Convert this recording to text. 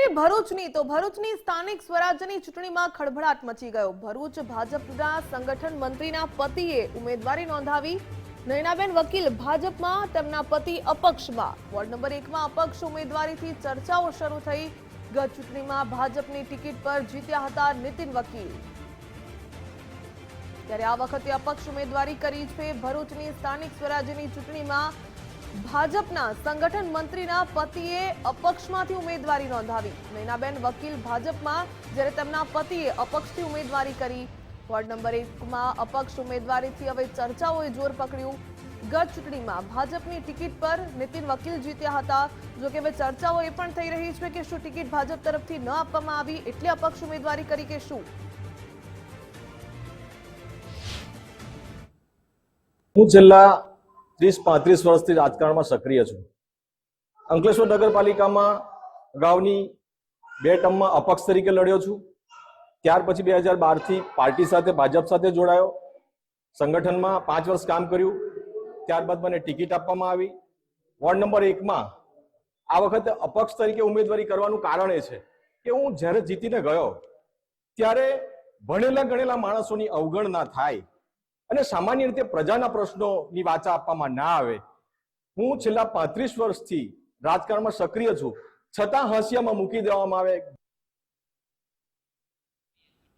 કરીએ ભરૂચની તો ભરૂચની સ્થાનિક સ્વરાજ્યની ચૂંટણીમાં ખળભળાટ મચી ગયો। ભરૂચ ભાજપના સંગઠન મંત્રીના પતિએ ઉમેદવારી નોંધાવી। નયનાબેન વકીલ ભાજપમાં, તેમના પતિ અપક્ષમાં। વોર્ડ નંબર 1માં અપક્ષ ઉમેદવારીથી ચર્ચાઓ શરૂ થઈ। ગત ચૂંટણીમાં ભાજપની ટિકિટ પર જીત્યા હતા નીતિન વકીલ, ત્યારે આ વખતે અપક્ષ ઉમેદવારી કરી છે। ભરૂચની સ્થાનિક સ્વરાજ્યની ચૂંટણીમાં ભાજપના સંગઠન મંત્રીના પતિએ અપક્ષમાંથી ઉમેદવારી નોંધાવી। નયનાબેન વકીલ ભાજપમાં, જ્યારે તેમના પતિએ અપક્ષથી ઉમેદવારી કરી। વોર્ડ નંબર 1માં અપક્ષ ઉમેદવારીથી હવે ચર્ચાઓએ જોર પકડ્યું। ગત ચૂંટણીમાં ભાજપની ટિકિટ પર નીતિન વકીલ જીત્યા હતા। જો કે હવે ચર્ચાઓ એ પણ થઈ રહી છે કે શું ટિકિટ ભાજપ તરફથી ન આપવામાં આવી એટલે અપક્ષ ઉમેદવારી કરી કે શું? હું છેલ્લા 30-35 વર્ષથી રાજકારણમાં સક્રિય છું। અંકલેશ્વર નગરપાલિકામાં અગાઉની 2 ટર્મમાં અપક્ષ તરીકે લડ્યો છું। ત્યાર પછી 2012થી પાર્ટી સાથે, ભાજપ સાથે જોડાયો। સંગઠનમાં 5 વર્ષ કામ કર્યું। ત્યારબાદ મને ટિકિટ આપવામાં આવી। વોર્ડ નંબર 1માં આ વખતે અપક્ષ તરીકે ઉમેદવારી કરવાનું કારણ એ છે કે હું જ્યારે જીતીને ગયો ત્યારે ભણેલા ગણેલા માણસોની અવગણના થાય અને સામાન્ય રીતે પ્રજાના પ્રશ્નોની વાચા આપવામાં ના આવે। હું છેલ્લા 35 વર્ષથી રાજકારણમાં સક્રિય છું, છતાં હાંસિયામાં મૂકી દેવામાં આવે।